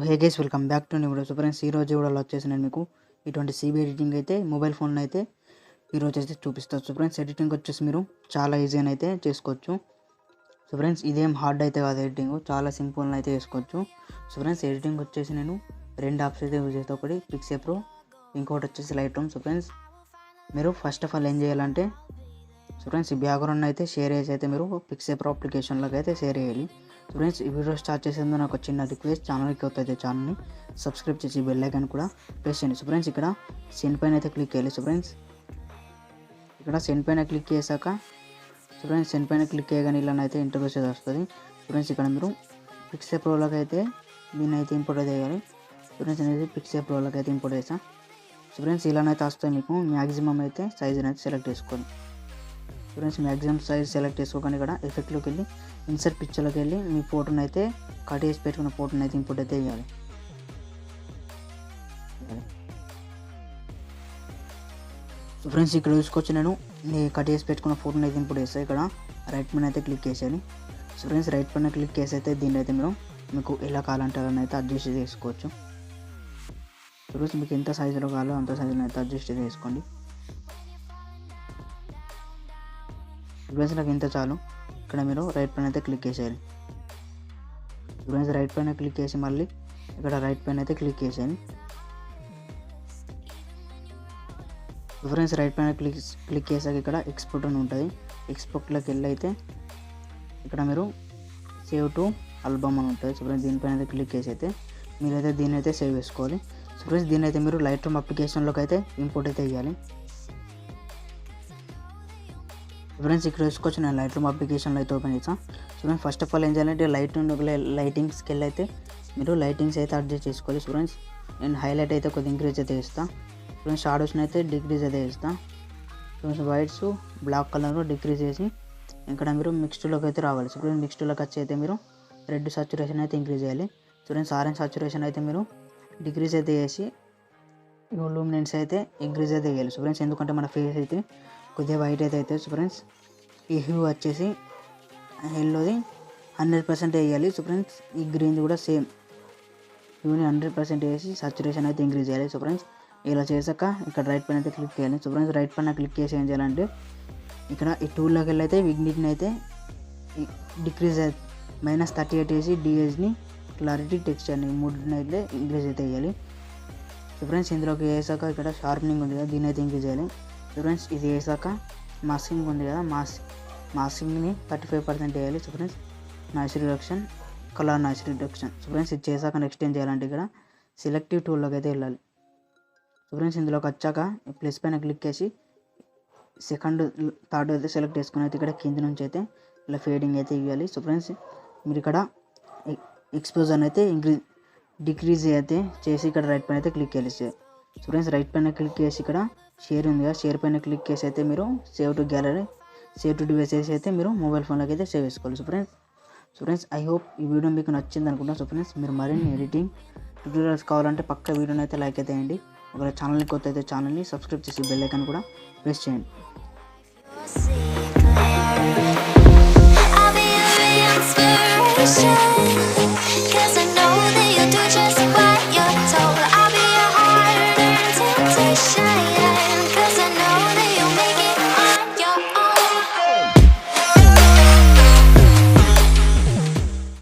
Hey guys, welcome back to new video. So friends, ఈ రోజు వీడియోలో వచ్చేసి నేను మీకు ఇటువంటి సిబి ఎడిటింగ్ అయితే మొబైల్ ఫోన్లో అయితే ఈరోజు అయితే చూపిస్తాను. సో ఫ్రెండ్స్, ఎడిటింగ్ వచ్చేసి మీరు చాలా ఈజీగా అయితే చేసుకోవచ్చు. సో ఫ్రెండ్స్, ఇదేం హార్డ్ అయితే కాదు, ఎడిటింగ్ చాలా సింపుల్ అయితే చేసుకోవచ్చు. సో ఫ్రెండ్స్, ఎడిటింగ్ వచ్చేసి నేను రెండు యాప్స్ అయితే యూజ్ చేస్తాను. ఒకటి PicSay Pro, ఇంకోటి వచ్చేసి Lightroom. సో ఫ్రెండ్స్, మీరు ఫస్ట్ ఆఫ్ ఆల్ ఏం చేయాలంటే, సో ఫ్రెండ్స్, ఈ బ్యాక్గ్రౌండ్ అయితే షేర్ చేసి అయితే మీరు PicSay Pro అప్లికేషన్లోకి అయితే షేర్ చేయాలి. సో ఫ్రెండ్స్, ఈ వీడియో స్టార్ట్ చేసేందుకు నాకు చిన్న రిక్వెస్ట్, ఛానల్కి అవుతుంది ఛానల్ని సబ్స్క్రైబ్ చేసి బెల్ ఐకాన్ కూడా ప్రెస్ చేయండి. సో ఫ్రెండ్స్, ఇక్కడ సెండ్ పైన అయితే క్లిక్ చేయాలి. సో ఫ్రెండ్స్, ఇక్కడ సెండ్ పైన క్లిక్ చేశాక, సో ఫ్రెండ్స్, సెండ్ పైన క్లిక్ చేయగానే ఇలా అయితే ఇంటర్వ్యూస్ అయితే వస్తుంది. సో ఫ్రెండ్స్, ఇక్కడ మీరు PicSay Proలోకి అయితే దీన్ని అయితే ఇంపోర్ట్ అయితే చేయాలి. సో ఫ్రెండ్స్, అనేది PicSay Proలోకి అయితే ఇంపోర్ట్ చేస్తాను. సో ఫ్రెండ్స్, ఇలానైతే వస్తాయి. మీకు మ్యాక్సిమం అయితే సైజ్ అయితే సెలెక్ట్ చేసుకోండి. ఫ్రెండ్స్, మ్యాక్సిమం సైజ్ సెలెక్ట్ చేసుకోకండి. ఇక్కడ ఎఫెక్ట్లోకి వెళ్ళి ఇన్సర్ట్ పిక్చర్లోకి వెళ్ళి మీ ఫోటోని అయితే కట్ చేసి పెట్టుకున్న ఫోటోని అయితే ఇంపోర్ట్ అయితే చేయాలి. సో ఫ్రెండ్స్, ఇక్కడ చూసుకోవచ్చు, నేను కట్ చేసి పెట్టుకున్న ఫోటోని అయితే ఇంపోర్ట్ చేస్తాను. ఇక్కడ రైట్ పైన అయితే క్లిక్ చేసేయాలి. సో ఫ్రెండ్స్, రైట్ పైన క్లిక్ చేసి అయితే దీన్ని అయితే మీరు మీకు ఎలా కావాలంటే అలా అయితే అడ్జస్ట్ చేసుకోవచ్చు. సో ఫ్రెండ్స్, మీకు ఎంత సైజులో కావాలో అంత సైజులో అయితే అడ్జస్ట్ చేసుకోండి. ఫ్రెండ్స్, నాకు ఇంత చాలు. ఇక్కడ మీరు రైట్ పైన అయితే క్లిక్ చేసేయాలి. ఫ్రెండ్స్, రైట్ పైన క్లిక్ చేసి మళ్ళీ ఇక్కడ రైట్ పైన అయితే క్లిక్ చేసేయండి. ఫ్రెండ్స్, రైట్ పైన క్లిక్ చేసాక ఇక్కడ ఎక్స్పోర్ట్ అని ఉంటుంది. ఎక్స్పోర్ట్లోకి వెళ్ళి అయితే ఇక్కడ మీరు సేవ్ టు ఆల్బమ్ అని ఉంటుంది. సో ఫ్రెండ్స్, దీనిపైన అయితే క్లిక్ చేసి అయితే మీరైతే దీన్ని అయితే సేవ్ చేసుకోవాలి. సో ఫ్రెండ్స్, దీన్ని అయితే మీరు Lightroom అప్లికేషన్లోకి అయితే ఇంపోర్ట్ అయితే చేయాలి. ఫ్రెండ్స్, ఇక్కడ చూసుకోవచ్చు, నేను Lightroom అప్లికేషన్లో అయితే ఓపెన్ చేస్తాను. So friends, first of all ఏం చేయాలంటే లైటింగ్స్కి వెళ్ళి అయితే మీరు లైటింగ్స్ అయితే అడ్జస్ట్ చేసుకోవాలి. సో ఫ్రెండ్స్, నేను హైలైట్ అయితే కొద్దిగా ఇంక్రీజ్ అయితే చేస్తాను. ఫ్రెండ్స్, షాడోస్ని అయితే డిక్రీజ్ అయితే చేస్తాను. Friends, whites black colour decrease చేసి ఇక్కడ మీరు మిక్స్డ్లోకి అయితే రావాలి. సో ఫ్రెండ్స్, మిక్స్డ్లోకి వచ్చి అయితే మీరు రెడ్ సాచురేషన్ అయితే ఇంక్రీజ్ చేయాలి. సో ఫ్రెండ్స్, ఆరెంజ్ సాచురేషన్ అయితే మీరు డిక్రీజ్ అయితే చేసి లూమినెన్స్ అయితే ఇంక్రీజ్ అయితే చేయాలి. సో ఫ్రెండ్స్, ఎందుకంటే మన ఫేస్ అయితే కొద్దిగా వైట్ అయితే అవుతుంది. సో ఫ్రెండ్స్, ఈ హ్యూ వచ్చేసి ఎల్లోది 100% వేయాలి. సో ఫ్రెండ్స్, ఈ గ్రీన్ది కూడా సేమ్ హ్యూని 100% వేసి సాచురేషన్ అయితే ఇంక్రీజ్ చేయాలి. సో ఫ్రెండ్స్, ఇలా చేశాక ఇక్కడ రైట్ పైన అయితే క్లిక్ చేయాలి. సో ఫ్రెండ్స్, రైట్ పైన క్లిక్ చేసి ఏం చేయాలంటే ఇక్కడ ఈ టూల్లోకి వెళ్ళి అయితే విగ్నిట్ని అయితే డిక్రీజ్ -38 వేసి డిఎస్ని క్లారిటీ టెక్స్చర్ని మూడుని అయితే ఇంక్రీజ్ అయితే వేయాలి. సో ఫ్రెండ్స్, ఇందులోకి వేసాక ఇక్కడ షార్ప్నింగ్ ఉంది కదా, దీన్ని అయితే ఇంక్రీజ్ చేయాలి. సో ఫ్రెండ్స్, ఇది వేసాక మాస్కింగ్ ఉంది కదా, మాస్కింగ్ని 35% వేయాలి. So friends, noise reduction, colour noise reduction. So friends, ఇది చేశాక నెక్స్ట్ ఏం చేయాలంటే ఇక్కడ సెలెక్టివ్ టూల్లోకి అయితే వెళ్ళాలి. సో ఫ్రెండ్స్, ఇందులోకి వచ్చాక ప్లస్ పైన క్లిక్ చేసి సెకండ్ థర్డ్ అయితే సెలెక్ట్ చేసుకుని అయితే ఇక్కడ కింద నుంచి అయితే ఇలా ఫేడింగ్ అయితే ఇవ్వాలి. సో ఫ్రెండ్స్, మీరు ఇక్కడ ఎక్స్పోజర్ అయితే డిక్రీజ్ అయితే చేసి ఇక్కడ రైట్ పైన అయితే క్లిక్ చేయాలి. సో ఫ్రెండ్స్, రైట్ పైన క్లిక్ చేసి ఇక్కడ షేర్ ఉంది కదా, షేర్ పైన క్లిక్ చేసి అయితే మీరు save to gallery, save to device చేసి అయితే మీరు మొబైల్ ఫోన్లోకి అయితే సేవ్ చేసుకోవాలి. సో ఫ్రెండ్స్, ఐ హోప్ ఈ వీడియో మీకు నచ్చింది అనుకుంటున్నాను. సో ఫ్రెండ్స్, మీరు మరిన్ని ఎడిటింగ్ ట్యూటోరియల్స్ కావాలంటే పక్క వీడియోని అయితే లైక్ అయితే వేయండి. ఒకవేళ ఛానల్కి కొత్త అయితే ఛానల్ని సబ్స్క్రైబ్ చేసి బెల్ ఐకాన్ కూడా ప్రెస్ చేయండి.